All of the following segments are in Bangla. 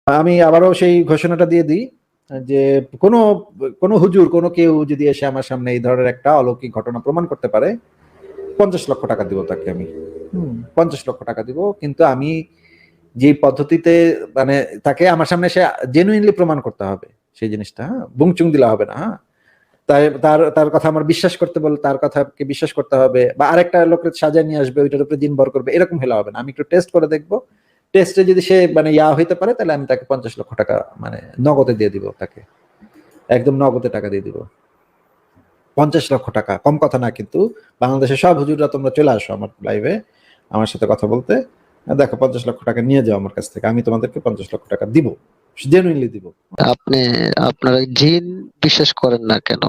আমি আবারও সেই ঘোষণাটা দিয়ে দিই যে কোনো কোনো হুজুর কোনো কেউ যদি এসে আমার সামনে এই ধরনের একটা অলৌকিক ঘটনা প্রমাণ করতে পারে, 50 লক্ষ টাকা দিব তাকে আমি। 50 লক্ষ টাকা দিব, কিন্তু আমি যে পদ্ধতিতে মানে তাকে আমার সামনে সে জেনুইনলি প্রমাণ করতে হবে সেই জিনিসটা। হ্যাঁ, বুংচুং দিলে হবে না। হ্যাঁ, তাই তার তার কথা আমার বিশ্বাস করতে বলে তার কথাকে বিশ্বাস করতে হবে, বা আরেকটা লোকের সাজায় নিয়ে আসবে ওইটার উপরে জিন ভর করবে, এরকম হলে হবে না। আমি একটু টেস্ট করে দেখবো, টেস্টে যদি সে মানে হইতে পারে, তাহলে আমি তাকে 50 লক্ষ টাকা মানে নগদে দিয়ে দিব তাকে, একদম নগদে টাকা দিয়ে দিব। 50 লক্ষ টাকা কম কথা না কিন্তু। বাংলাদেশের সব হুজুররা তোমরা চলে আসো আমার লাইভে আমার সাথে কথা বলতে। দেখো 50 লক্ষ টাকা নিয়ে যাও আমার কাছ থেকে, আমি তোমাদেরকে 50 লক্ষ টাকা দিব, জেনুইনলি দিব। আপনি আপনারা জিন বিশ্বাস করেন না কেন?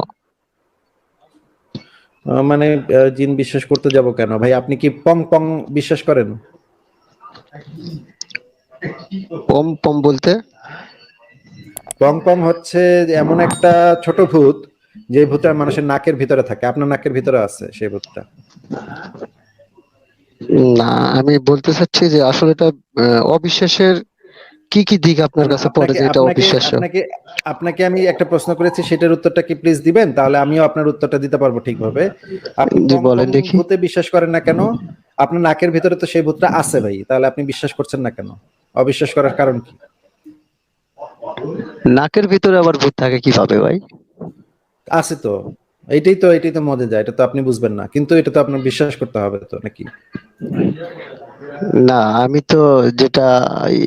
মানে জিন বিশ্বাস করতে যাব কেন ভাই? আপনি কি পং পং বিশ্বাস করেন? পম পম বলতে? পং পং হচ্ছে এমন একটা ছোট ভূত, যে ভূতটা মানুষের নাকের ভিতরে থাকে। আপনার নাকের ভিতরে আছে সেই ভূতটা। না, আমি বলতে চাচ্ছি যে আসলে এটা অবিশ্বাসের কি কি দিক আপনার কাছে পড়ে আপনাকে যে এটা আপনাকে অবিশ্বাস্য? আপনাকে আপনাকে আমি একটা প্রশ্ন করেছি, সেটার উত্তরটা কি প্লিজ দিবেন? তাহলে আমিও আপনার উত্তরটা দিতে পারবো ঠিকভাবে। আপনি জি পং পং বলেন দেখি। ভূতে বিশ্বাস করেন না কেন? আপনার নাকের ভিতরে তো সেই ভূতটা আছে ভাই, তাহলে আপনি বিশ্বাস করছেন না কেন? অবিশ্বাস করার কারণ কি? নাকের ভিতরে আবার ভূত থাকে কিভাবে ভাই? আছে তো। এটাই তো মজা যায়, এটা তো আপনি বুঝবেন না, কিন্তু এটা তো আপনার বিশ্বাস করতে হবে তো নাকি? না, আমি তো যেটা এই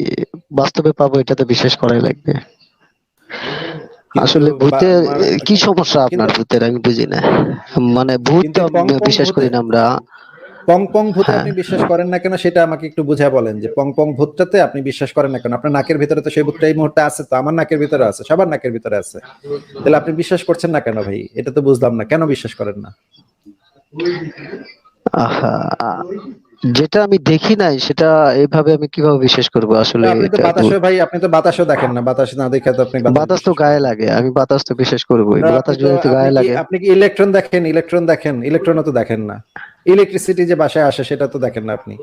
বাস্তবে পাবো এটা তো বিশ্বাস করাই লাগবে। কিন্তু আসলে ভূতের কি সমস্যা আপনার কিন্তু ভূতের আমি বুঝি না। মানে ভূত তো কিন্তু পং পং বিশ্বাস ভূতে করি না আমরা। পং পং ভূতে হ্যাঁ, আপনি বিশ্বাস করেন না কেন, সেটা আমাকে একটু বুঝায় বলেন। যে পং পং ভূতটাতে আপনি বিশ্বাস করেন না কেন? আপনার নাকের ভিতরে তো সেই ভূতটা এই মুহূর্তে আছে, তো আমার নাকের ভিতরে আছে, সবার নাকের ভিতরে আছে। তাহলে আপনি বিশ্বাস করছেন না কেন ভাই? এটা তো বুঝলাম না, কেন বিশ্বাস করেন না? আহা, যেটা আমি দেখি নাই সেটা এইভাবে আমি কিভাবে বিশ্বাস করবো? তো আসলে আপনি তো এটা ভূত। বাতাসও ভাই, আপনি তো বাতাসও দেখেন না, বাতাস না দেখে তো আপনি বাতাস বাতাস তো বিশ্বাস করেন গায়ে না। লাগে, আমি বাতাস তো বিশ্বাস করবোই। তো বাতাস যদি গায়ে লাগে। আপনি কি ইলেকট্রন দেখেন? ইলেকট্রনও তো দেখেন না। ইলেকট্রিসিটি যে বাসায় আসে সেটা তো দেখেন না আপনি।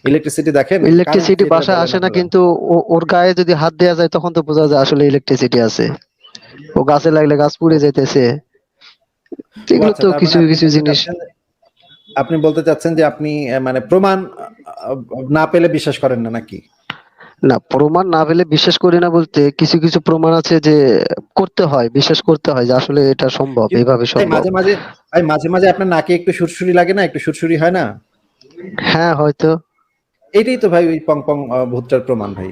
ইলেকট্রিসিটি দেখেন? কারেন্ট ইলেকট্রিসিটি যেটা বাসায় বলেন আসে না, আপনারা। কিন্তু ওর গায়ে যদি হাত দেওয়া যায় তখন তো বোঝা যায় আসলে ইলেকট্রিসিটি আছে। ও গাছে লাগলে গাছ পুড়ে যাইতেছে। ও এগুলো আচ্ছা, তো তার মানে কিছু কিছু জিনিস। আপনি বলতে চাচ্ছেন যে আপনি মানে প্রমাণ না পেলে বিশ্বাস করেন না নাকি? না, প্রমাণ না পেলে বিশ্বাস করি না বলতে কিছু কিছু প্রমাণ আছে যে করতে হয়, বিশ্বাস করতে হয় যে আসলে এটা সম্ভব, কিন্তু এভাবে ভাই সম্ভব। মাঝে মাঝে আপনার নাকে একটু সুরসুরি লাগে না? একটু সুরসুরি হয় না? হ্যাঁ, হয়তো। এইটাই তো ভাই ওই পং পং ভূতটার প্রমাণ ভাই।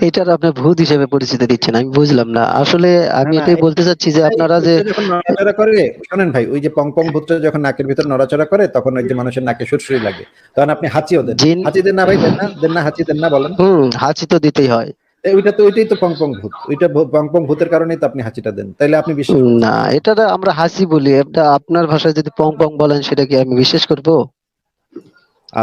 এটার আপনি ভূত হিসেবে পরিচিতি দিচ্ছেন, আমি বুঝলাম না আসলে। না আমি না এটাই বলতে চাচ্ছি যে ভাই, আপনারা যে ভূতটা যখন নড়াচড়া করে, শোনেন ভাই, ওই যে পং পং ভূতটা যখন নাকের ভিতর নড়াচড়া করে, তখন ওই যে মানুষের নাকে সুরসুরি লাগে, তখন আপনি হাঁচিও দেন। জিন। হাঁচি দেন না ভাই? দেন না হাঁচি দেন না বলেন? হাঁচি তো দিতেই হয়। ওইটাই তো পং পং ভূত। পং পং ভূতের কারণেই তো আপনি হাঁচিটা দেন, তাইলে আপনি বিশ্বাস করছেন না, না। এটা আমরা হাসি বলি, এটা আপনার ভাষায় যদি পং পং বলেন সেটা কি আমি বিশ্বাস করব?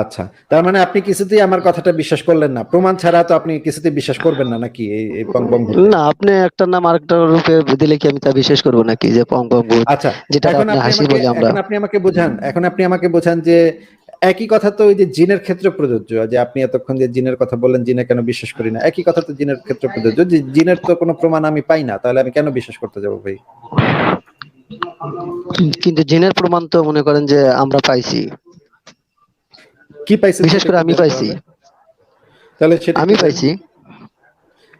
আচ্ছা, তার মানে আপনি কিছুতেই আমার কথাটা বিশ্বাস করলেন না। প্রমাণ ছাড়া তো আপনি কিছুতেই বিশ্বাস করবেন না নাকি এই পং পং ভূতে? না, আপনি একটা নাম আরেকটা রূপে দিলে কি আমি তা বিশ্বাস করবো নাকি যে পং পং ভূত, আচ্ছা, যেটা আপনি হাসি বলি আমরা? এখন আপনি আমাকে বোঝান যে একই কথা তো ওই যে জিনের ক্ষেত্রে প্রযোজ্য। যে আপনি এতক্ষণ যে জিনের কথা বললেন, জিনে কেন বিশ্বাস করি না, একই কথা তো জিনের ক্ষেত্রে প্রযোজ্য। যে জিনের তো কোনো প্রমাণ আমি পাই না, তাহলে আমি কেন বিশ্বাস করতে যাবো ভাই? কিন্তু জিনের প্রমাণ তো মনে করেন যে আমরা পাইছি। কি পাইছেন বিশেষ সেটা করে একটু আমি দেন পাইছি। তাহলে। তাহলে সেটা আমি একটু দেন। পাইছি।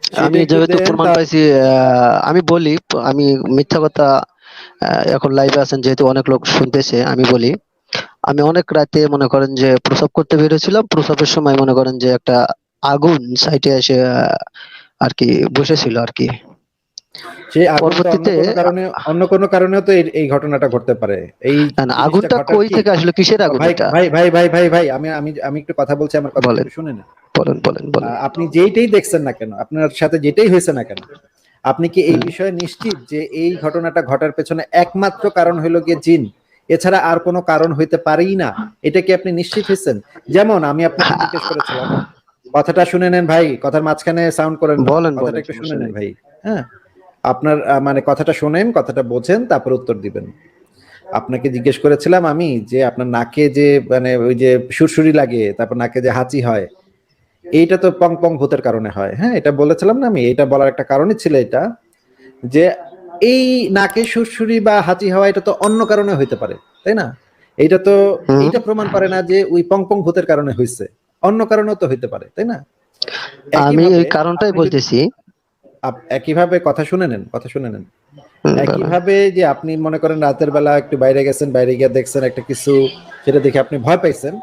সেটা আমি একটু যেহেতু দেন প্রমাণ তা। পাইছি, আমি বলি, আমি মিথ্যা কথা, এখন লাইভে আছেন যেহেতু অনেক লোক শুনতেছে, আমি বলি, আমি অনেক রাতে মনে করেন যে প্রস্রাব করতে বেরোছিলাম, প্রস্রাবের সময় মনে করেন যে একটা আগুন সাইটে এসে আর কি বসেছিল আর কি। সেই আগুনটা পরবর্তীতে অন্য কোনো কারণেও তো এই ঘটনাটা ঘটতে পারে। এই জিনিসটা আগুনটা ঘটার কই কি? থেকে আসলো, কিসের আগুন ভাই এটা? ভাই ভাই ভাই ভাই ভাই আমি আমি আমি একটু কথা বলছি, আমার কথাটা বলেন, একটু শুনে নেন। বলেন, বলেন, বলেন। আপনি যেইটাই দেখছেন না কেন, আপনার সাথে যেটাই হয়েছে না কেন, আপনি কি এই হুম। বিষয়ে নিশ্চিত যে এই ঘটনাটা ঘটার পেছনে একমাত্র কারণ হইলো গিয়ে জিন, এছাড়া আর কোনো কারণ হইতে পারেই না? এটা কি আপনি নিশ্চিত হয়েছেন? যেমন আমি আপনাকে জিজ্ঞেস করেছিলাম, কথাটা শুনে নেন ভাই, কথার মাঝখানে সাউন্ড করেন না, বলেন, কথাটা বলেন, একটু শুনে সমস্যা নেন নেই। ভাই। হ্যাঁ, আপনার মানে কথাটা শোনেন, কথাটা বোঝেন, তারপর উত্তর দিবেন। আপনাকে জিজ্ঞেস করেছিলাম আমি যে আপনার নাকে যে মানে ওই যে সুরসুরি লাগে, তারপর নাকে যে হাঁচি হয়, এইটা তো পং পং ভূতের কারণে হয়। হ্যাঁ, এটা বলেছিলাম না আমি, এটা বলার একটা কারণই ছিল এটা, যে এই নাকে সুরসুরি বা হাঁচি হওয়া এটা তো অন্য কারণে হইতে পারে, তাই না? এইটা তো, হুম। এইটা প্রমাণ করে না যে ওই পং পং ভূতের কারণে হয়েছে, অন্য কারণেও তো হইতে পারে, তাই না? আমি একইভাবে ওই কারণটাই আপনি যদি বলতেছি। একইভাবে কথা শুনে নেন, কথা শুনে নেন। বলেন। একইভাবে যে আপনি মনে করেন রাতের বেলা একটু বাইরে গেছেন, বাইরে গিয়ে দেখছেন একটা কিছু, সেটা দেখে আপনি ভয় পাইছেন।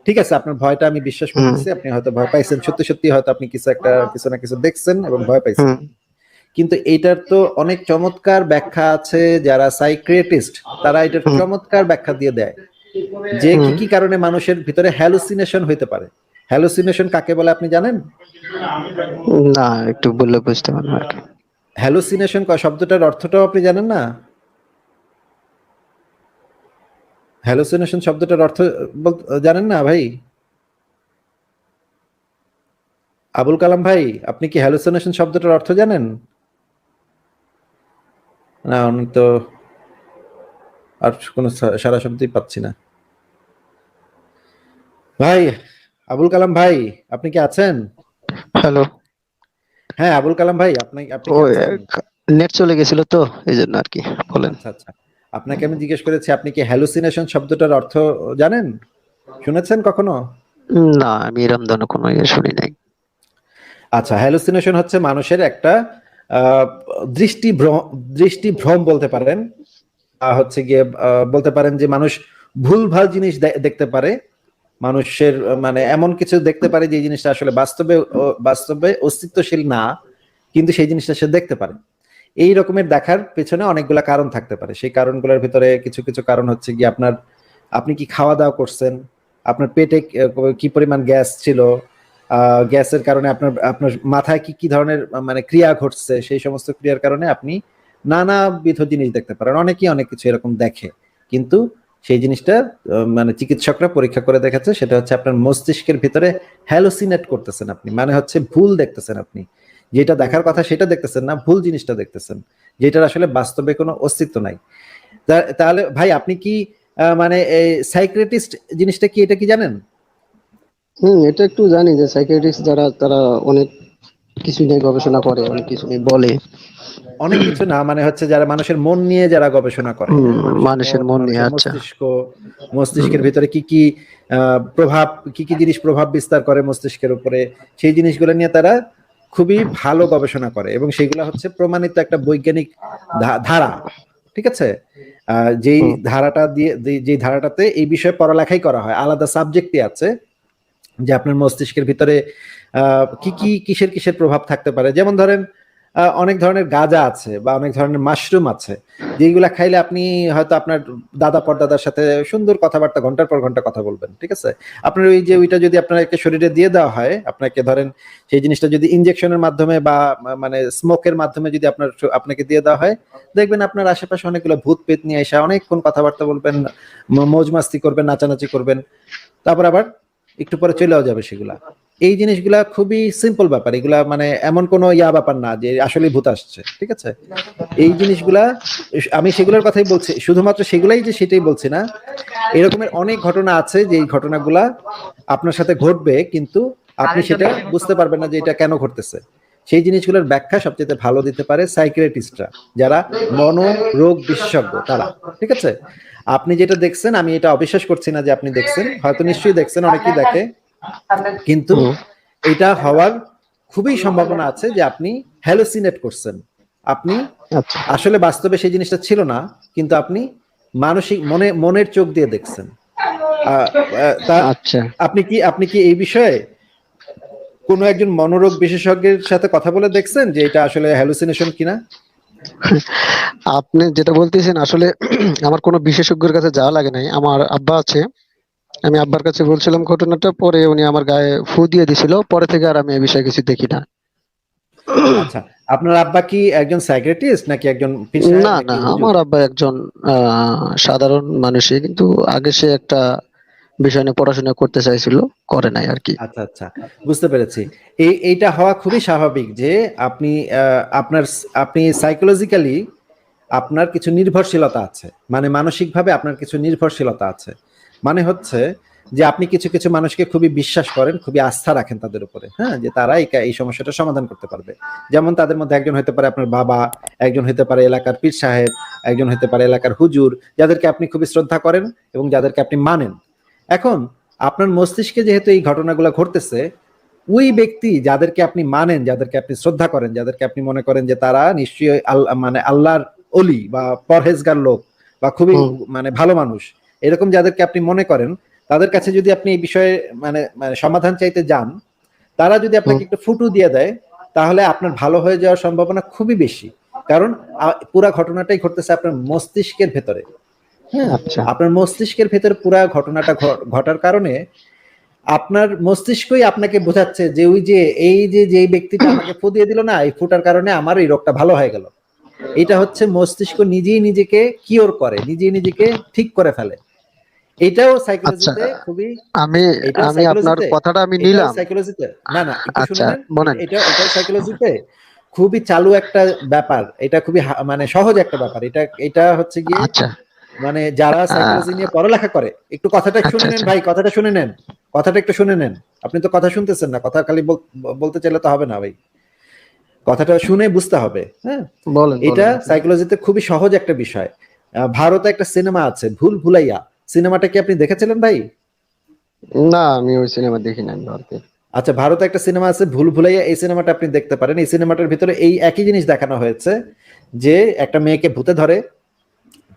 ঠিক আছে, আপনার ভয়টা আমি বিশ্বাস হুম। করতেছি, আপনি হয়তো ভয় পাইছেন, সত্যি সত্যি হয়তো আপনি কিছু একটা, কিছু না কিছু দেখছেন এবং ভয় পাইছেন। হুম। কিন্তু এইটার তো অনেক চমৎকার ব্যাখ্যা আছে, যারা সাইকিয়াট্রিস্ট তারা এটার হুম। চমৎকার ব্যাখ্যা দিয়ে দেয় যে কি হুম। কি কারণে মানুষের ভিতরে হ্যালুসিনেশন হইতে পারে। হ্যালুসিনেশন কাকে বলে আপনি জানেন? না, একটু বললে বুঝতে পারবো আর কি। হ্যালুসিনেশন শব্দটার অর্থটাও আপনি জানেন না? হ্যালুসিনেশন শব্দটার অর্থ জানেন না ভাই? আবুল কালাম ভাই, আপনি কি হ্যালুসিনেশন শব্দটার অর্থ জানেন? না, আমি তো আর কোনো সারা শব্দই পাচ্ছি না। ভাই, আবুল কালাম ভাই, আপনি কি আছেন? হ্যালো। হ্যাঁ, আবুল কালাম ভাই, আপনি আপনি কি ওই আছেন? নেট চলে গেছিল তো, এই জন্য আর কি। বলেন। আচ্ছা আচ্ছা, আপনাকে আমি জিজ্ঞেস করেছি আপনি কি হ্যালুসিনেশন শব্দটার অর্থ জানেন, শুনেছেন কখনো? না, আমি এরম ধরনের কোনো ইয়ে শুনি নাই। আচ্ছা, হ্যালুসিনেশন হচ্ছে মানুষের একটা আহ, দৃষ্টিভ্রম বলতে পারেন, হচ্ছে গিয়ে বলতে পারেন যে মানুষ ভুলভাল জিনিস দেখতে পারে। মানুষের মানে এমন কিছু দেখতে পারে যে জিনিসটা আসলে বাস্তবে অস্তিত্বশীল না, কিন্তু সেই জিনিসটা সে দেখতে পারে। এই রকমের দেখার পেছনে অনেকগুলা কারণ থাকতে পারে। সেই কারণগুলোর ভিতরে কিছু কিছু কারণ হচ্ছে কি আপনার, আপনি কি খাওয়া দাওয়া করছেন, আপনার পেটে কি পরিমাণ গ্যাস ছিল, গ্যাসের কারণে আপনার আপনার মাথায় কি কি ধরনের মানে ক্রিয়া ঘটছে, সেই সমস্ত ক্রিয়ার কারণে আপনি নানাবিধ জিনিস দেখতে পারেন। অনেকেই অনেক কিছু এরকম দেখে, কিন্তু সেই জিনিসটা মানে চিকিৎসকরা পরীক্ষা করে দেখেছে সেটা হচ্ছে আপনার মস্তিষ্কের ভিতরে হ্যালোসিনেট করতেছেন আপনি, মানে হচ্ছে ভুল দেখতেছেন আপনি, যেটা দেখার কথা সেটা দেখতেছেন না, ভুল জিনিসটা দেখতেছেন, যেটার আসলে বাস্তবে কোনো অস্তিত্ব নাই। তাহলে ভাই আপনি কি মানে সাইকিয়াট্রিস্ট জিনিসটা কি, এটা কি জানেন? এটা একটু জানি যে সাইকিয়াট্রিস্ট যারা, তারা অনেক কিছু নিয়ে গবেষণা করে, অনেক কিছু নিয়ে বলে। অনেক কিছু না, মানে হচ্ছে যারা মানুষের মন নিয়ে যারা গবেষণা করে, হ্যাঁ, মানুষের মানুষের মন, মন নিয়ে, মানুষের আচ্ছা। মস্তিষ্ক, মস্তিষ্কের ভিতরে কি কি প্রভাব, কি কি জিনিস প্রভাব বিস্তার করে মস্তিষ্কের উপরে, সেই জিনিসগুলো নিয়ে তারা খুবই ভালো গবেষণা করে, এবং সেগুলো হচ্ছে প্রমাণিত একটা বৈজ্ঞানিক ধারা। ঠিক আছে, যেই হুম। ধারাটা দিয়ে, যেই ধারাটাতে এই বিষয়ে পড়ালেখাই করা হয়, আলাদা সাবজেক্টই আছে, যে আপনার মস্তিষ্কের ভিতরে কি কি কিসের কিসের প্রভাব থাকতে পারে। যেমন ধরেন অনেক ধরনের গাঁজা আছে বা অনেক ধরনের মাশরুম আছে, যেগুলা খাইলে আপনি হয়তো আপনার দাদা পরদাদার সাথে সুন্দর কথাবার্তা ঘন্টার পর ঘন্টা কথা বলবেন। ঠিক আছে, আপনার ওই যে ওইটা যদি আপনাকে শরীরে দিয়ে দেওয়া হয়, আপনাকে ধরেন সেই জিনিসটা যদি ইনজেকশনের মাধ্যমে বা মানে স্মোকের মাধ্যমে যদি আপনাকে দিয়ে দেওয়া হয়, দেখবেন আপনার আশেপাশে অনেকগুলো ভূত পেত নিয়ে এসে অনেকক্ষণ কথাবার্তা বলবেন, মৌজ মাস্তি করবেন, নাচানাচি করবেন, তারপর আবার একটু পরে চলেও যাবে সেগুলা। এই জিনিসগুলা খুবই সিম্পল ব্যাপার, এগুলা মানে এমন কোনো ব্যাপার না যে আসলে ভূত আসছে। ঠিক আছে, এই জিনিসগুলা আমি সেগুলোর কথাই বলছি, শুধুমাত্র সেগুলাই যে সেটাই বলছি না, এরকমের অনেক ঘটনা আছে যে এই ঘটনাগুলা আপনার সাথে ঘটবে, কিন্তু আপনি সেটা বুঝতে পারবেন না যে এটা কেন ঘটতেছে। সেই জিনিসগুলোর ব্যাখ্যা সবচেয়ে ভালো দিতে পারে সাইকিয়াট্রিস্টরা, যারা মনোরোগ বিশেষজ্ঞ তারা। ঠিক আছে, আপনি যেটা দেখছেন আমি এটা অবিশ্বাস করছি না যে আপনি দেখছেন, হয়তো নিশ্চয়ই দেখছেন, অনেকেই দেখে, কিন্তু হুম। এটা হওয়ার খুবই সম্ভাবনা আছে যে আপনি হ্যালুসিনেট করছেন, আপনি আচ্ছা। আসলে বাস্তবে সেই জিনিসটা ছিল না, কিন্তু আপনি মানসিক মনের চোখ দিয়ে দেখছেন। আহ, তা আচ্ছা। আপনি কি এই বিষয়ে কোনো একজন মনোরোগ বিশেষজ্ঞের সাথে কথা বলে দেখছেন যে এটা আসলে হ্যালুসিনেশন কিনা? আপনি যেটা বলতেছেন আসলে আমার কোনো বিশেষজ্ঞের কাছে যাওয়া লাগে নাই, আমার আব্বা আছে। আমি আব্বার কাছে বলছিলাম ঘটনাটা, পরে উনি আমার গায়ে ফু দিয়ে দিছিল, পরে থেকে আর আমি এই বিষয়ে কিছু দেখি না। আচ্ছা, আপনার আব্বা কি একজন সাইকিয়াট্রিস্ট নাকি একজন পীর সাহেব না, না, নাকি হুজুর? আমার আব্বা একজন সাধারণ মানুষই, কিন্তু আগে সে একটা বিষয় নিয়ে পড়াশোনা করতে চাইছিল, করে নাই আর কি। আচ্ছা আচ্ছা, বুঝতে পেরেছি। এইটা হওয়া খুবই স্বাভাবিক যে আপনি আপনি সাইকোলজিক্যালি আপনার কিছু নির্ভরশীলতা আছে, মানে মানসিকভাবে আপনার কিছু নির্ভরশীলতা আছে। মানে হচ্ছে যে আপনি কিছু কিছু মানুষকে খুবই বিশ্বাস করেন, খুবই আস্থা রাখেন তাদের উপরে, হ্যাঁ, যে তারা এই সমস্যাটা সমাধান করতে পারবে। যেমন তাদের মধ্যে একজন হতে পারে আপনার বাবা, একজন হতে পারে এলাকার পীর সাহেব, একজন হতে পারে এলাকার হুজুর, যাদেরকে আপনি খুবই শ্রদ্ধা করেন এবং যাদেরকে আপনি মানেন। এখন আপনার মস্তিষ্কে যেহেতু এই ঘটনাগুলো ঘটতেছে, ওই ব্যক্তি যাদেরকে আপনি মানেন, যাদেরকে আপনি শ্রদ্ধা করেন, যাদেরকে আপনি মনে করেন যে তারা নিশ্চয়ই মানে আল্লাহর অলি বা পরহেজগার লোক বা খুবই মানে ভালো মানুষ, এরকম যাদেরকে আপনি মনে করেন, তাদের কাছে যদি আপনি এই বিষয়ে মানে মানে সমাধান চাইতে যান, তারা যদি আপনাকে একটু ফুটু দিয়ে দেয়, তাহলে আপনার ভালো হয়ে যাওয়ার সম্ভাবনা খুবই বেশি। কারণ পুরা ঘটনাটাই ঘটতেছে আপনার মস্তিষ্কের ভেতরে। হ্যাঁ, আচ্ছা আপনার মস্তিষ্কের ভেতরে পুরা ঘটনাটা ঘটার কারণে আপনার মস্তিষ্কই আপনাকে বোঝাচ্ছে যে ওই যে এই যে যেই ব্যক্তিটা আমাকে ফু দিয়ে দিল না, এই ফুটার কারণে আমার এই রোগটা ভালো হয়ে গেল। এটা হচ্ছে মস্তিষ্ক নিজেই নিজেকে কিওর করে, নিজেই নিজেকে ঠিক করে ফেলে। এটাও আচ্ছা সাইকোলজিতে খুবই, আমি এটাও আমি আপনার সাইকোলজিতে, কথাটা আমি এটাও নিলাম। সাইকোলজিতে, না না একটু শুনে আচ্ছা নেন, বলেন। এটাও সাইকোলজিতে খুবই চালু একটা ব্যাপার। এটা খুবই মানে সহজ একটা ব্যাপার। এটা এটা হচ্ছে গিয়ে আচ্ছা মানে যারা আহ, সাইকোলজি নিয়ে পড়ালেখা করে, একটু কথাটা আচ্ছা শুনে নেন আচ্ছা ভাই, কথাটা শুনে নেন, কথাটা একটু শুনে নেন। আপনি তো কথা শুনতেছেন না, কথা খালি বলতে চাইলে তো হবে না ভাই, কথাটা শুনে বুঝতে হবে। হ্যাঁ, বলেন এটা বলেন আপনি। সাইকোলজিতে খুবই সহজ একটা বিষয়। ভারতে একটা সিনেমা আছে ভুল ভুলাইয়া, সিনেমাটা কি আপনি দেখেছিলেন ভাই? না আমি ওই সিনেমা দেখি নাই ভারতে। আচ্ছা, ভারতে একটা সিনেমা আছে ভুল ভুলাইয়া, এই সিনেমাটা আপনি দেখতে পারেন। এই সিনেমাটার ভিতরে এই একই জিনিস দেখানো হয়েছে, যে একটা মেয়েকে ভূতে ধরে,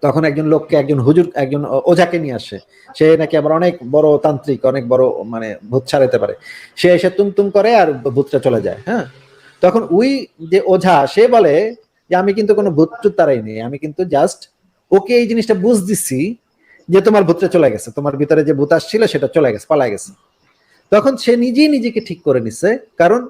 তখন একজন লোককে, একজন হুজুর, একজন ওঝাকে নিয়ে আসে। সে নাকি আবার অনেক বড় তান্ত্রিক, অনেক বড় মানে ভূত ছাড়াইতে পারে। সে এসে তুম করে আর ভূতটা চলে যায়। হ্যাঁ, তখন ওই যে ওঝা সে বলে যে আমি কিন্তু কোনো ভূত টুত তারাইনি, আমি কিন্তু জাস্ট ওকে এই জিনিসটা বুঝ দিচ্ছি যে তোমার ভূতটা চলে গেছে, তোমার ভিতরে যে ভূত আসছিল সেটা চলে গেছে, পালা গেছে। তখন সে নিজেই নিজেকে ঠিক করে নিচ্ছে, কারণ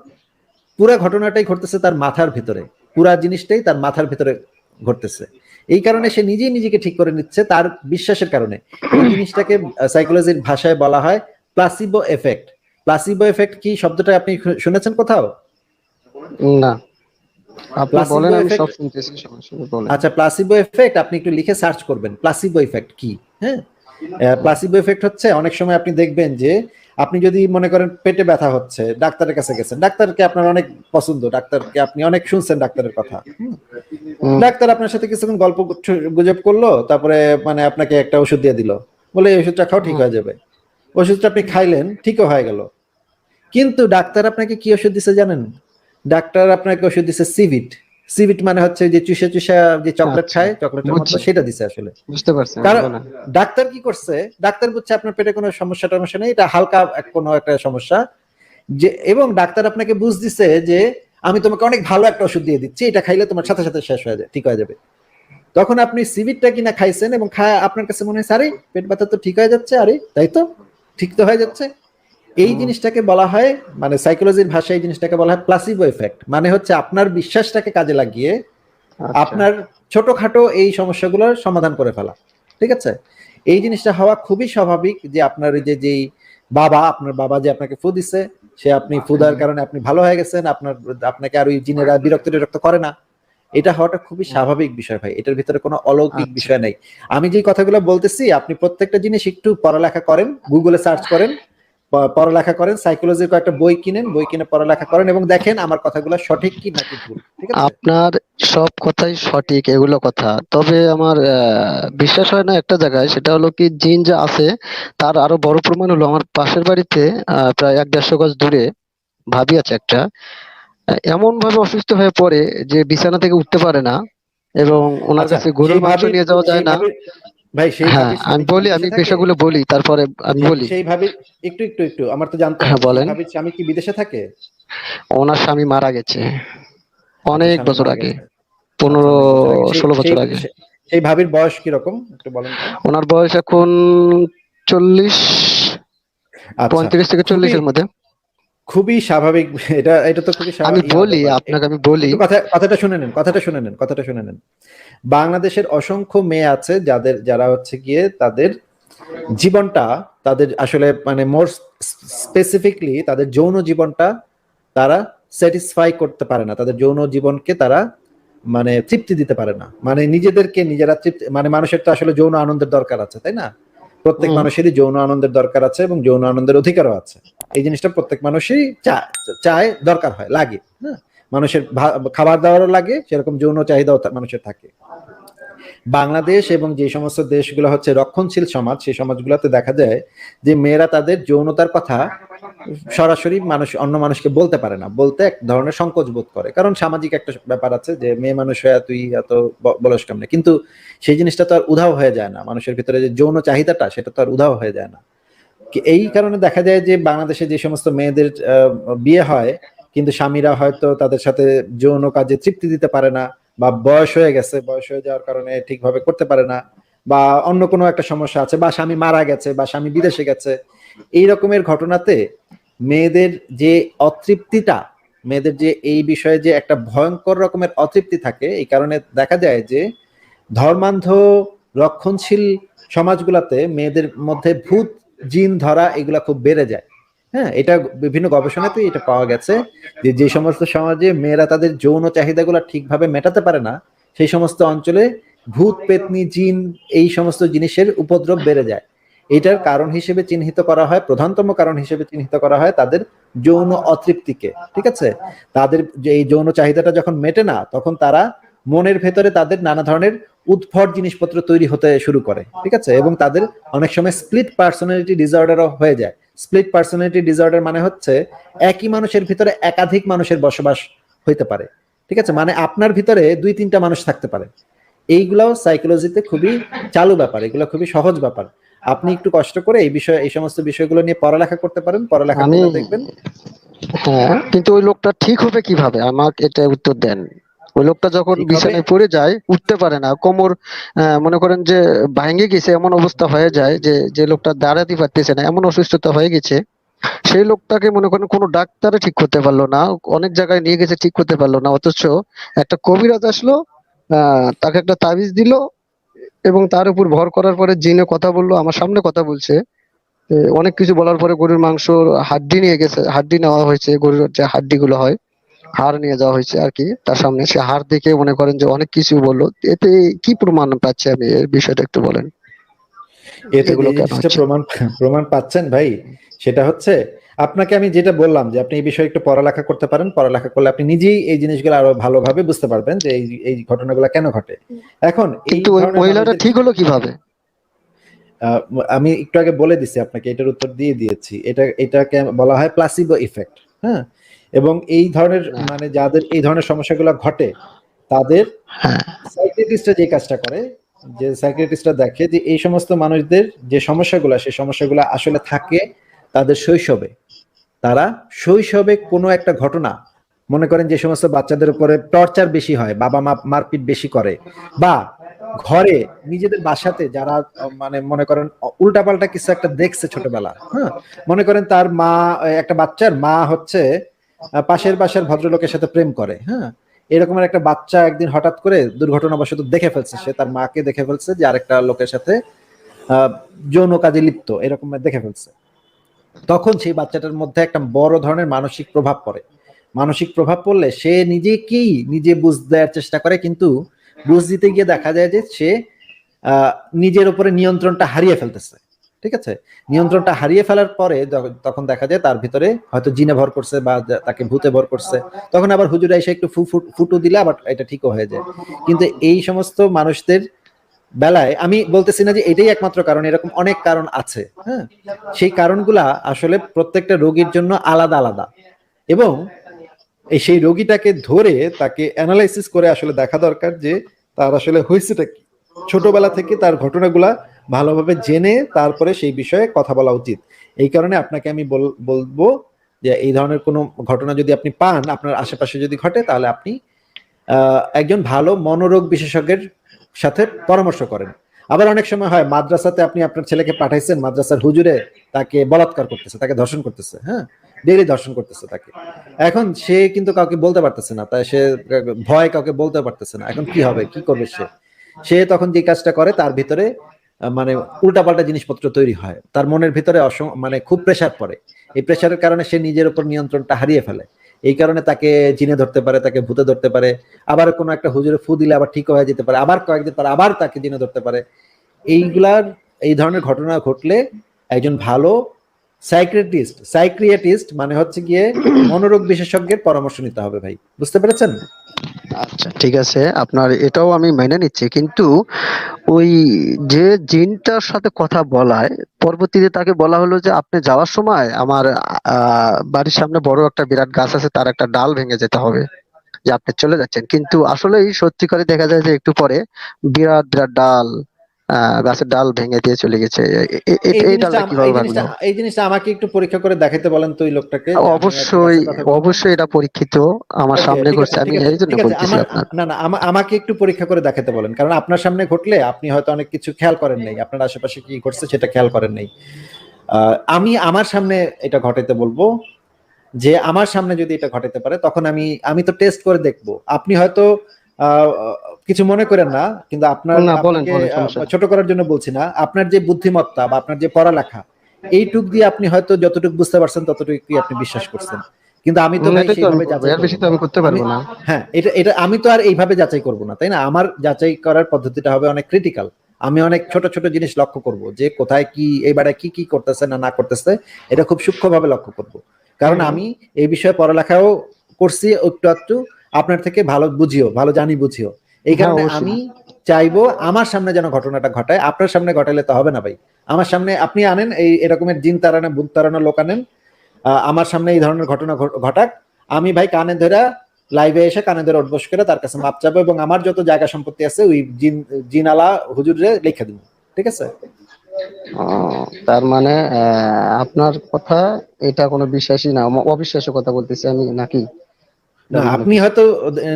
পুরা ঘটনাটাই ঘটতেছে তার মাথার ভিতরে, পুরা জিনিসটাই তার মাথার ভিতরে ঘটতেছে। এই কারণে সে নিজেই নিজেকে ঠিক করে নিচ্ছে তার বিশ্বাসের কারণে। এই জিনিসটাকে সাইকোলজির ভাষায় বলা হয় প্লাসিবো এফেক্ট। প্লাসিবো এফেক্ট কি শব্দটা আপনি শুনেছেন কোথাও? না আপনি বলেন, প্লাসিবো আমি সব এফেক্ট, শুনতেছি, সমস্যা নেই, বলেন। আচ্ছা প্লাসিবো এফেক্ট আপনি একটু লিখে সার্চ করবেন প্লাসিবো এফেক্ট কি। হ্যাঁ, প্লাসিবো এফেক্ট হচ্ছে অনেক সময় আপনি দেখবেন যে আপনি যদি মনে করেন পেটে ব্যথা হচ্ছে, ডাক্তারের কাছে গেছেন, ডাক্তারকে আপনার অনেক পছন্দ, ডাক্তারকে আপনি অনেক শুনছেন ডাক্তারের কথা, হুম ডাক্তার আপনার সাথে কিছুক্ষণ গল্প গুজব করলো, তারপরে মানে আপনাকে একটা ওষুধ দিয়ে দিল, বলে এই ওষুধটা খাও ঠিক হুম, হয়ে যাবে। ওষুধটা আপনি খাইলেন, ঠিকও হয়ে গেল। কিন্তু ডাক্তার আপনাকে কি ওষুধ দিছে জানেন? ডাক্তার আপনাকে ওষুধ দিছে সিভিট। সিভিট মানে হচ্ছে যে চুষা চুষা যে চকলেট আচ্ছা খায়, চকলেটের মতো, বুঝছি, সেটা দিছে আসলে। বুঝতে পারছি আমি, কারণ বলেন। ডাক্তার কি করছে, ডাক্তার বুঝছে আপনার পেটে কোনো সমস্যা টমস্যা নেই, এটা হালকা কোনো একটা সমস্যা, যে এবং ডাক্তার আপনাকে বুঝ দিছে যে আমি তোমাকে অনেক ভালো একটা ওষুধ দিয়ে দিচ্ছি, এটা খাইলে তোমার সাথে সাথে শেষ হয়ে যায়, ঠিক হয়ে যাবে। তখন আপনি সিভিটটা কিনা খাইছেন এবং খায় আপনার কাছে মনে হয়েছে আরে পেট ব্যথা তো ঠিক হয়ে যাচ্ছে, আরে তাই তো, ঠিক তো হয়ে যাচ্ছে। এই হুম, জিনিসটাকে বলা হয়, মানে সাইকোলজির ভাষায় এই জিনিসটাকে বলা হয় প্লাসিবো এফেক্ট। মানে হচ্ছে আপনার বিশ্বাসটাকে কাজে লাগিয়ে আচ্ছা আপনার ছোটখাটো এই সমস্যাগুলোর সমাধান করে ফেলা। ঠিক আছে, এই জিনিসটা হওয়া খুবই স্বাভাবিক। যে আপনার ওই যে যেই বাবা, আপনার বাবা যে আপনাকে ফু দিছে, সে আপনি ফুদার কারণে আপনি ভালো হয়ে গেছেন, আপনার আপনাকে আর ওই জিনেরা বিরক্ত টিরক্ত করে না, এটা হওয়াটা খুবই স্বাভাবিক বিষয় ভাই, এটার ভিতরে কোনো অলৌকিক আচ্ছা বিষয় নেই। আমি যে কথাগুলো বলতেছি আপনি প্রত্যেকটা জিনিস একটু পড়ালেখা করেন, গুগলে সার্চ করেন, পড়ালেখা করেন, সাইকোলজির কয়েকটা বই কিনেন, বই কিনে পড়ালেখা করেন এবং দেখেন আমার কথাগুলো সঠিক কি নাকি ভুল। ঠিক আছে? আপনার সব কথাই সঠিক, এগুলো কথা, তবে আমার বিশ্বাস হয় না একটা জায়গায়, সেটা হলো কি জিন যা আছে তার আরো বড় প্রমাণ হলো আমার পাশের বাড়িতে প্রায় 1-150 গজ দূরে ভাবি আছে একটা, এমন ভাবে অসুস্থ হয়ে পড়ে যে বিছানা থেকে উঠতে পারে না, এবং ওনার আচ্ছা, কাছে গরুর সেই মাংস ভাবির, নিয়ে যাওয়া সেই যায় না। ভাবির, ভাই সেই হ্যাঁ ভাবির আমি স্বামী কি বলি, আমি বিদেশে থাকে? বিষয়গুলো বলি, তারপরে আমি বলি। সেই ভাবির, একটু একটু একটু আমার তো জানতে হ্যাঁ হবে, সেই বলেন। ভাবির স্বামী কি বিদেশে থাকে? ওনার স্বামী মারা গেছে আচ্ছা, অনেক স্বামী বছর মারা আগে, গেছে। আচ্ছা, পনেরো অনেক বছর আগে। সেই 16 বছর সেই আগে। সেই ভাবির বয়স কিরকম একটু বলেন তো? ওনার বয়স এখন 40, আচ্ছা, 35 থেকে 40 খুবই এর মধ্যে। খুবই স্বাভাবিক। এটা এটা তো খুবই আমি বলি ব্যাপার। আপনাকে, আমি বলি। একটু কথাটা শুনে নেন, কথাটা শুনে নেন, কথাটা শুনে নেন। বাংলাদেশের অসংখ্য মেয়ে আছে যাদের, যারা হচ্ছে গিয়ে তাদের জীবনটা, তাদের আসলে মানে মোর স্পেসিফিকলি তাদের যৌন জীবনটা তারা স্যাটিসফাই করতে পারে না, তাদের যৌন জীবনকে তারা মানে তৃপ্তি দিতে পারে না, মানে নিজেদেরকে নিজেরা তৃপ্তি, মানে মানুষের তো আসলে যৌন আনন্দের দরকার আছে, তাই না? প্রত্যেক মানুষেরই যৌন আনন্দের দরকার আছে এবং যৌন আনন্দের অধিকারও আছে। এই জিনিসটা প্রত্যেক মানুষই চায়, দরকার হয়, লাগে। হ্যাঁ, মানুষের খাবার দাবারও লাগে, সেরকম যৌন চাহিদাও মানুষের থাকে। বাংলাদেশ এবং যে সমস্ত দেশগুলো হচ্ছে রক্ষণশীল সমাজ, সেই সমাজগুলোতে দেখা যায় যে মেয়েরা তাদের যৌনতার কথা সরাসরি অন্য মানুষকে বলতে পারে না, বলতে এক ধরনের সংকোচ বোধ করে, কারণ সামাজিক একটা ব্যাপার আছে যে মেয়ে মানুষ হয়ে তুই এত বলস কেমনে। কিন্তু সেই জিনিসটা তো আর উধাও হয়ে যায় না, মানুষের ভিতরে যে যৌন চাহিদাটা সেটা তো আর উধাও হয়ে যায় না। এই কারণে দেখা যায় যে বাংলাদেশে যে সমস্ত মেয়েদের বিয়ে হয় কিন্তু স্বামীরা হয়তো তাদের সাথে যৌন কাজে তৃপ্তি দিতে পারে না, বা বয়স হয়ে গেছে, বয়স হয়ে যাওয়ার কারণে ঠিকভাবে করতে পারে না, বা অন্য কোনো একটা সমস্যা আছে, বা স্বামী মারা গেছে, বা স্বামী বিদেশে গেছে, এই রকমের ঘটনাতে মেয়েদের যে অতৃপ্তিটা, মেয়েদের যে এই বিষয়ে যে একটা ভয়ঙ্কর রকমের অতৃপ্তি থাকে, এই কারণে দেখা যায় যে ধর্মান্ধ রক্ষণশীল সমাজগুলাতে মেয়েদের মধ্যে ভূত জিন ধরা এগুলা খুব বেড়ে যায়। হ্যাঁ, এটা বিভিন্ন গবেষণাতে এটা পাওয়া গেছে যে যে সমস্ত সমাজে মেয়েরা তাদের যৌন চাহিদাগুলো ঠিকভাবে মেটাতে পারে না, সেই সমস্ত অঞ্চলে ভূত পেতনি জিন এই সমস্ত জিনিসের উপদ্রব বেড়ে যায়। এটার কারণ হিসেবে চিহ্নিত করা হয়, প্রধানতম কারণ হিসেবে চিহ্নিত করা হয় তাদের যৌন অতৃপ্তিকে। ঠিক আছে, তাদের যে এই যৌন চাহিদাটা যখন মেটে না, তখন তারা মনের ভেতরে তাদের নানা ধরনের উদ্ভট জিনিসপত্র তৈরি হতে শুরু করে। ঠিক আছে, এবং তাদের অনেক সময় স্প্লিট পার্সোনালিটি ডিসঅর্ডারও হয়ে যায়। স্প্লিট পার্সোনালিটি ডিসঅর্ডার মানে হচ্ছে একই মানুষের ভিতরে একাধিক মানুষের বসবাস হইতে পারে। ঠিক আছে, মানে আপনার ভিতরে 2-3টা মানুষ থাকতে পারে। এইগুলাও সাইকোলজিতে খুবই চালু ব্যাপার, এগুলো খুবই সহজ ব্যাপার। আপনি একটু কষ্ট করে এই সমস্ত বিষয়গুলো নিয়ে পড়ালেখা করতে পারেন, পড়ালেখা করলে দেখবেন। হ্যাঁ, কিন্তু ওই লোকটা ঠিক হবে কিভাবে, আমাকে এটা উত্তর দেন। ওই লোকটা যখন ঠিক হবে। বিছানায় পড়ে যায়, উঠতে পারে না, কোমর মনে করেন যে ভাঙে গেছে, এমন অবস্থা হয়ে যায় যে যে লোকটা দাঁড়াতে পারতেছে না, এমন অসুস্থতা হয়ে গেছে, সেই লোকটাকে মনে করেন কোনো ডাক্তারে ঠিক করতে পারলো না, অনেক জায়গায় নিয়ে গেছে, ঠিক করতে পারলো না, অথচ একটা কবিরাজ আসলো, তাকে একটা তাবিজ দিল, এবং তার উপর ভর করার পরে জিনে কথা বললো, আমার সামনে কথা বলছে। অনেক কিছু বলার পরে গরুর মাংস, হাড্ডি নিয়ে গেছে, হাড্ডি নেওয়া হয়েছে, গরুর যে হাড্ডি গুলো হয়, হাড় নিয়ে যাওয়া হয়েছে আর কি, তার সামনে সে হাড় দেখে মনে করেন যে অনেক কিছু বললো। এতে কি প্রমাণ পাচ্ছে, আমি এর বিষয়টা একটু বলেন। এতে এগুলো যে কেন জিনিসটা হচ্ছে? প্রমাণ পাচ্ছেন ভাই, সেটা হচ্ছে আপনাকে আমি যেটা বললাম যে আপনি এই বিষয়ে একটু পড়ালেখা করতে পারেন, পড়ালেখা করলে আপনি নিজেই এই জিনিসগুলো আরো ভালোভাবে বুঝতে পারবেন যে এই ঘটনাগুলো কেন ঘটে। এখন এই কিন্তু ওই ধরনের মহিলাটা মানুষদের ঠিক হলো কিভাবে? আহ, আমি একটু আগে বলে দিছি আপনাকে, এটার উত্তর দিয়ে দিয়েছি। এটাকে বলা হয় প্লাসিবো ইফেক্ট। হ্যাঁ, এবং এই ধরনের না। মানে যাদের এই ধরনের সমস্যাগুলো ঘটে, তাদের হ্যাঁ। সাইকিয়াট্রিস্টরা যে কাজটা করে, যে সাইকিয়াট্রিস্টরা দেখে যে এই সমস্ত মানুষদের যে সমস্যাগুলো, সেই সমস্যাগুলো আসলে থাকে তাদের শৈশবে। তারা শৈশবে কোনো একটা ঘটনা, মনে করেন যে সমস্ত বাচ্চাদের উপরে টর্চার বেশি হয়, বাবা মা মারপিট বেশি করে, বা ঘরে নিজেদের বাসাতে যারা মানে মনে করেন উল্টাপাল্টা কিছু একটা দেখছে ছোটবেলা। হ্যাঁ, মনে করেন তার মা, একটা বাচ্চার মা হচ্ছে পাশের বাসার ভদ্রলোকের সাথে প্রেম করে। হ্যাঁ, এরকমের একটা বাচ্চা একদিন হঠাৎ করে দুর্ঘটনাবশত দেখে ফেলছে, সে তার মাকে দেখে ফেলছে যে আরেকটা লোকের সাথে আহ যৌন কাজে লিপ্ত, এরকম দেখে ফেলছে। তখন সেই বাচ্চাটার মধ্যে একটা বড় ধরনের মানসিক প্রভাব পড়ে। মানসিক প্রভাব পড়লে সে নিজেকেই নিজে বুঝ দেওয়ার চেষ্টা করে, কিন্তু বুঝ দিতে গিয়ে দেখা যায় যে সে নিজের উপরে নিয়ন্ত্রণটা হারিয়ে ফেলতেছে। ঠিক আছে, নিয়ন্ত্রণটা হারিয়ে ফেলার পরে তখন দেখা যায় তার ভিতরে হয়তো জিনে ভর করছে, বা তাকে ভূতে ভর করছে। তখন আবার হুজুরা এসে একটু ফুটু দিলে আবার এটা ঠিকও হয়ে যায়। কিন্তু এই সমস্ত মানুষদের বেলায় আমি বলতেছি না যে এটাই একমাত্র কারণ, এরকম অনেক কারণ আছে। হ্যাঁ, সেই কারণগুলা আসলে প্রত্যেকটা রোগীর জন্য আলাদা আলাদা, এবং সেই রোগীটাকে ধরে তাকে অ্যানালাইসিস করে আসলে দেখা দরকার যে তার আসলে হয়েছেটা কি। ছোটবেলা থেকে তার ঘটনাগুলা ভালোভাবে জেনে তারপরে সেই বিষয়ে কথা বলা উচিত। এই কারণে আপনাকে আমি বলবো যে এই ধরনের কোনো ঘটনা যদি আপনি পান, আপনার আশেপাশে যদি ঘটে, তাহলে আপনি একজন ভালো মনোরোগ বিশেষজ্ঞের সাথে পরামর্শ করেন। আবার অনেক সময় হয় মাদ্রাসাতে আপনি আপনার ছেলেকে পাঠাইছেন, মাদ্রাসার হুজুরে তাকে বলাৎকার করতেছে, তাকে ধর্ষণ করতেছে। হ্যাঁ, ডেইলি ধর্ষণ করতেছে তাকে। এখন সে কিন্তু কাউকে বলতে পারতেছে না, তাই সে ভয় কাউকে বলতে পারতেছে না। এখন কি হবে, কি করবে সে? সে তখন যে কাজটা করে, তার ভিতরে মানে উল্টাপাল্টা জিনিসপত্র তৈরি হয়, তার মনের ভিতরে মানে খুব প্রেসার পড়ে। এই প্রেসারের কারণে সে নিজের উপর নিয়ন্ত্রণটা হারিয়ে ফেলে। এই কারণে তাকে জিনে ধরতে পারে, তাকে ভূতে ধরতে পারে, আবার কোনো একটা হুজুরে ফু দিলে আবার ঠিক হয়ে যেতে পারে, আবার কয়েকদিন পর আবার তাকে জিনে ধরতে পারে। এইগুলার এই ধরনের ঘটনা ঘটলে একজন ভালো সাইক্রিয়াটিস্ট মানে হচ্ছে গিয়ে মনোরোগ বিশেষজ্ঞের পরামর্শ নিতে হবে ভাই, বুঝতে পেরেছেন? আচ্ছা ঠিক আছে, আপনার এটাও আমি মেনে নিচ্ছি, কিন্তু ওই যে জিনটার সাথে কথা বলায় পরবর্তীতে তাকে বলা হলো যে আপনি যাওয়ার সময় আমার বাড়ির সামনে বড় একটা বিরাট গাছ আছে, তার একটা ডাল ভেঙে যেতে হবে, যে আপনি চলে যাচ্ছেন। কিন্তু আসলেই সত্যি করে দেখা যায় যে একটু পরে বিরাট বিরাট ডাল, গাছের ডাল ভেঙে দিয়ে চলে গেছে। এই ডালটা কিভাবে ভাঙলো? এই জিনিসটা আমাকে একটু পরীক্ষা করে দেখাতে বলেন তো ওই লোকটাকে, যে আমি একটা অবশ্যই, গাছের কথা বলবো। অবশ্যই এটা পরীক্ষিত, আমার ওকে, সামনে ঠিক আছে ঘটছে, আমি ঠিক আছে এই জন্য ঠিক আছে, বলতেছি আমার আপনার। না না আমাকে একটু পরীক্ষা করে দেখাতে বলেন, কারণ আপনার সামনে ঘটলে আপনি হয়তো অনেক কিছু খেয়াল করেন নাই, আপনার আশেপাশে কি ঘটছে সেটা খেয়াল করেন নাই। আমি আমার সামনে এটা ঘটাতে বলবো, যে আমার সামনে যদি এটা ঘটাতে পারে তখন আমি আমি তো টেস্ট করে দেখবো। আপনি হয়তো আহ, কিছু মনে করেন না, কিন্তু না, বলেন আপনাকে বলেন, সমস্যা নেই। ছোট করার জন্য বলছি না, আপনার যে বুদ্ধিমত্তা বা আপনার যে পড়ালেখা, এইটুক দিয়ে আপনি হয়তো যতটুকু বুঝতে পারছেন ততটুকুই আপনি বিশ্বাস করছেন, কিন্তু আমি তো ভাই এটাই তো আমি সেইভাবে করবো, যাচাই এর করব বেশি তো না। আমি করতে আমি পারবো না। হ্যাঁ, এটা এটা আমি তো আর এইভাবে যাচাই করব না, তাই না? আমার যাচাই করার পদ্ধতিটা হবে অনেক ক্রিটিক্যাল। আমি অনেক ছোট ছোট জিনিস লক্ষ্য করব, যে কোথায় কি এইবারে কি কি করতেছে না না করতেছে, এটা খুব সূক্ষ্মভাবে লক্ষ্য করব। কারণ আমি এই বিষয়ে পড়ালেখাও করছি একটু একটু, আপনার থেকে ভালো বুঝিও, ভালো জানি বুঝিও। এই হ্যাঁ কারণে অবশ্যই। আমি চাইবো আমার সামনে যেন ঘটনাটা ঘটায়, আপনার সামনে ঘটাইলে তো হবে না ভাই। আমার সামনে আপনি আনেন এই এরকমের জিন তাড়ানো ভূত তাড়ানো লোক আনেন, আমার সামনে এই ধরনের ঘটনা ঘটাক, আমি ভাই কানে ধরে লাইভে এসে কানে ধরে উঠবোস করে তার কাছে মাপ চাবো, এবং আমার যত জায়গা সম্পত্তি আছে ওই জিনালা হুজুরে লিখে দিব, ঠিক আছে? ও, তার মানে আপনার কথা, এটা কোনো বিশ্বাসই না, অবিশ্বাস্য কথা বলতেছি আমি নাকি? না, এরকম কোনো আপনি কিছু? হয়তো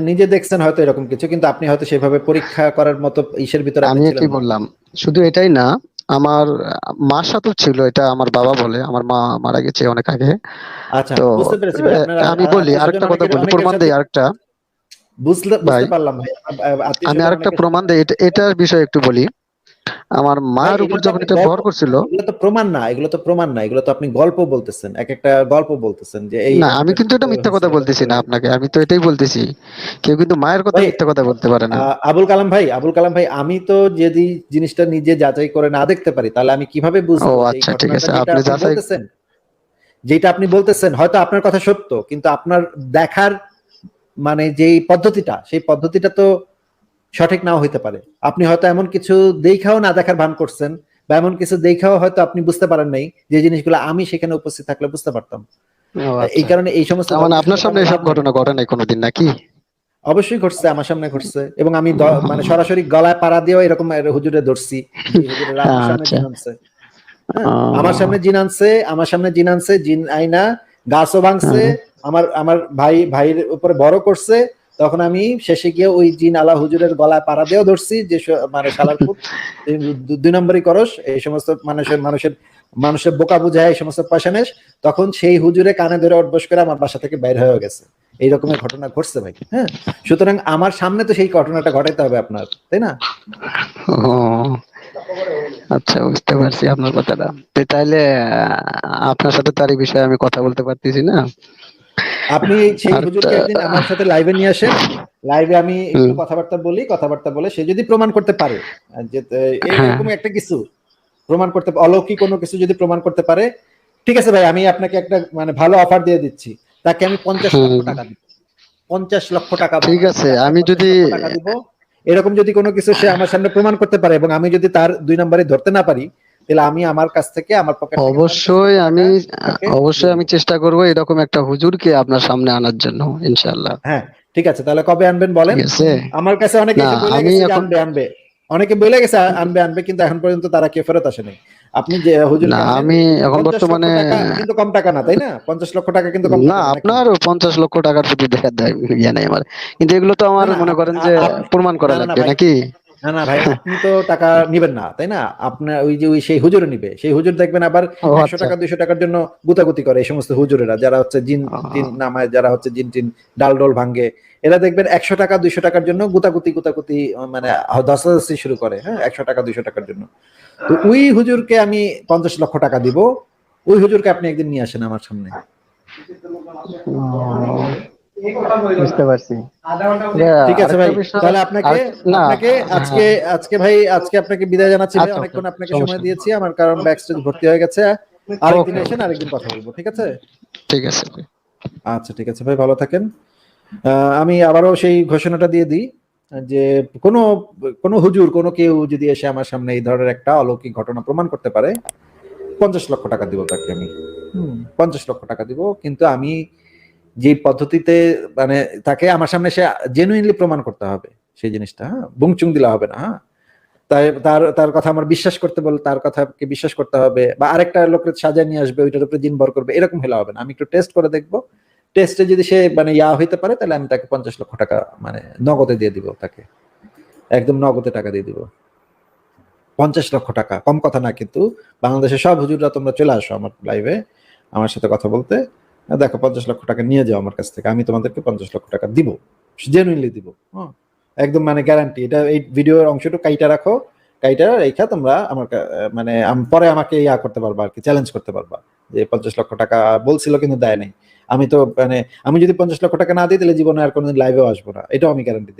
নিজে দেখছেন হয়তো এরকম কিছু, কিন্তু আপনি হয়তো সেভাবে পরীক্ষা করার মতো ইসের ভিতরে আপনি আমি কি ছিলেন না। বললাম, শুধু এটাই না, আমার মার সাথেও ছিল এটা, আমার বাবা বলে, আমার মা মারা গেছে অনেক আগে। আচ্ছা, তো বুঝতে পেরেছি ভাই, আপনার আমি বলি আত্মীয় স্বজন আরেকটা কথা, অনেকের বলি অনেকের প্রমাণ সাথে দেই আরেকটা। বুঝতে ভাই বুঝতে পারলাম ভাই, আত্মীয় আমি স্বজন আরেকটা অনেকের প্রমাণ সাথে। দেই, এটার বিষয়ে একটু বলি। আমার ভাই মার উপর এগুলো তো যখন আপনি এটা গল্প, ভর করছিল, এগুলো তো প্রমাণ না, এগুলো তো প্রমাণ না, এগুলো তো আপনি গল্প বলতেছেন, এক একটা গল্প বলতেছেন যে এই না আমি রকমের কিন্তু এটা মিথ্যা কথা হয়েছিল বলতেছি না আপনাকে, আমি তো এটাই বলতেছি। কেউ কিন্তু মায়ের কথা ভাই। মিথ্যা কথা বলতে পারে না। আবুল কালাম ভাই, আবুল কালাম ভাই, আমি তো যদি জিনিসটা নিজে যাচাই করে না দেখতে পারি তাহলে আমি কিভাবে ও বুঝবো যে এই আচ্ছা ঠিক ঘটনাটা আছে, যেটা আপনি আপনি যাচাই। বলতেছেন, যেটা আপনি বলতেছেন হয়তো আপনার কথা সত্য, কিন্তু আপনার দেখার মানে যেই পদ্ধতিটা, সেই পদ্ধতিটা তো সঠিক নাও হইতে পারে। আপনি হয়তো এমন কিছু দেখাও না দেখার ভান করছেন, বা এমন কিছু দেখাও হয়তো আপনি বুঝতে পারেন নাই, যে জিনিসগুলো আমি সেখানে উপস্থিত থাকলে বুঝতে পারতাম। ও এই আচ্ছা, কারণে এই সমস্ত তার মানে গল্প আপনার শুনে তো সামনে আমার এসব লাভ নাই। ঘটনা ঘটে নাই কোনোদিন নাকি? অবশ্যই ঘটছে, আমার সামনে ঘটছে, এবং আমি মানে সরাসরি গলায় পাড়া দিয়েও এরকম হুজুরে ধরছি, যে হুজুরের আমার সামনে আচ্ছা। জিন আনছে। হ্যাঁ, আমার ও, সামনে জিন আনছে, আমার সামনে জিন আনছে, জিন আইনা গাছও ভাঙছে, হ্যাঁ। আমার আমার ভাইয়ের উপরে বড় করছে। তখন আমি শেষে গিয়ে ওই জিন আলা হুজুরের গলায় পাড়া দিয়েও ধরছি, যে মানে শালার পুত, তুই দুই নম্বরই করস, এই সমস্ত মানুষের বোকা বুঝায়, এই সমস্ত পয়সা নেস। তখন সেই হুজুরে কানে ধরে অভ্যাস করে আমার বাসা থেকে বাইর হয়ে গেছে। এই রকমের ঘটনা ঘটছে ভাই। হ্যাঁ, সুতরাং আমার সামনে তো সেই ঘটনাটা ঘটাইতে হবে আপনার, তাই না? ও আচ্ছা, বুঝতে পারছি আপনার কথাটা। তো তাইলে আপনার সাথে তো আর এই বিষয়ে আমি কথা বলতে পারতেছি না। আপনি সেই আর হুজুরকে একদিন আমার সাথে লাইভে নিয়ে আসেন, লাইভে আমি একটু হুম, কথাবার্তা বলি, কথাবার্তা বলে সে যদি প্রমাণ করতে পারে যে হ্যাঁ, এরকম একটা কিছু প্রমাণ করতে, অলৌকিক কোনো কিছু যদি প্রমাণ করতে পারে, ঠিক আছে ভাই, আমি আপনাকে একটা মানে ভালো অফার দিয়ে দিচ্ছি, তাকে আমি 50 লক্ষ হুম, টাকা দিব। 50 লক্ষ টাকা ভাই, ঠিক আছে। তাকে আমি পঞ্চাশ যদি, লক্ষ টাকা দিব। এরকম যদি কোনো কিছু সে আমার সামনে প্রমাণ করতে পারে, এবং আমি যদি তার 2 নম্বরে ধরতে না পারি, তাহলে আমি আমার কাছ থেকে, আমার পকেট থেকে পঞ্চাশ অবশ্যই লক্ষ আমি, টাকা তাকে দিয়ে অবশ্যই দিব। আমি চেষ্টা করব এরকম একটা হুজুরকে আপনার সামনে আনার জন্য, ইনশাআল্লাহ। হ্যাঁ, ঠিক আছে, তাহলে কবে আনবেন বলেন? ঠিক আছে। আমার কাছে অনেকে না এসে বলে আমি গেছে যে এখন, আনবে আনবে, অনেকে বলে গেছে আনবে আনবে, কিন্তু এখন পর্যন্ত তারা কেউ ফেরত আসে নাই। আপনি যে না হুজুরকে আনেন, আমি এখন 50 লক্ষ বর্তমানে, টাকা কিন্তু কম টাকা না, তাই না? 50 লক্ষ টাকা কিন্তু কম না টাকা না, নাকি? আপনার 50 লক্ষ টাকার প্রতি দেখার ইয়ে নেই আমার, কিন্তু এগুলো তো না আমার না মনে করেন যে আপনি প্রমাণ না করা না না লাগবে ভাই, নাকি? না না ভাই, আপনি তো টাকা নিবেন না, তাই না? আপনার ওই যে ওই সেই হুজুরে নিবে, সেই হুজুর দেখবেন আবার ও 100 আচ্ছা। টাকা 200 টাকার জন্য গুতাগুতি করে, এই সমস্ত হুজুরেরা যারা হচ্ছে জিন টিন আহ, নামায়, যারা হচ্ছে জিন টিন ডাল ডোল ভাঙ্গে, এরা দেখবেন 100 টাকা 200 টাকার জন্য গুতাগুতি গুতাগুতি মানে দশাদশি শুরু করে, হ্যাঁ, 100 টাকা 200 টাকার জন্য। তো ওই হুজুরকে আমি 50 লক্ষ টাকা দিব, ওই হুজুরকে আপনি একদিন নিয়ে আসেন আমার সামনে। উম, বুঝতে পারছি। ঠিক আছে আরেকটা ভাই, বিষয় তাহলে আপনাকে না, আপনাকে আজকে হ্যাঁ, আজকে ভাই আজকে আপনাকে বিদায় জানাচ্ছি ভাই, আচ্ছা, ওকে, অনেকক্ষণ আপনাকে সমস্যা সময় নেই। দিয়েছি আমার, কারণ ব্যাক স্টেজ ভর্তি হয়ে গেছে। আরেকদিন ওকে, এসেন, ওকে, আরেকদিন কথা বলবো, ঠিক আছে? ঠিক আছে। আচ্ছা ঠিক আছে ভাই, ভালো থাকেন। আমি আবারও সেই ঘোষণাটা দিয়ে দিই যে কোনো কোনো হুজুর, কোনো কেউ যদি এসে আমার সামনে এই ধরনের একটা অলৌকিক ঘটনা প্রমাণ করতে পারে, 50 লক্ষ টাকা দিব তাকে আমি। 50 লক্ষ টাকা দিব, কিন্তু আমি যে পদ্ধতিতে, মানে তাকে আমার সামনে সে জেনুইনলি প্রমাণ করতে হবে সেই জিনিসটা, হ্যাঁ, বুংচুং দিলে হবে না, হ্যাঁ। তাই তার তার কথা আমার বিশ্বাস করতে বলে তার কথাকে বিশ্বাস করতে হবে, বা আরেকটা লোকের সাজায় নিয়ে আসবে, ওইটার উপরে জিন ভর করবে, এরকম হলে হবে না। আমি একটু টেস্ট করে দেখবো, টেস্টে যদি সে মানে হইতে পারে, তাহলে আমি তাকে 50 লক্ষ টাকা মানে নগদে দিয়ে দিব তাকে, একদম নগদে টাকা দিয়ে দিব। 50 লক্ষ টাকা কম কথা না কিন্তু। বাংলাদেশের সব হুজুররা তোমরা চলে আসো আমার লাইভে আমার সাথে কথা বলতে। দেখো 50 লক্ষ টাকা নিয়ে যাও আমার কাছ থেকে, আমি তোমাদেরকে 50 লক্ষ টাকা দিব, জেনুইনলি দিব, হ্যাঁ, একদম মানে গ্যারান্টি। এটা এই ভিডিওর অংশটুকু কাইটা রাখো, কাইটা রেখা তোমরা আমার মানে পরে আমাকে করতে পারবা আর কি, চ্যালেঞ্জ করতে পারবা যে 50 লক্ষ টাকা বলছিল কিন্তু দেয় নাই। আমি তো মানে আমি যদি 50 লক্ষ টাকা না দিই, তাহলে জীবনে আর কোনোদিন লাইভেও আসবো না, এটাও আমি গ্যারান্টি।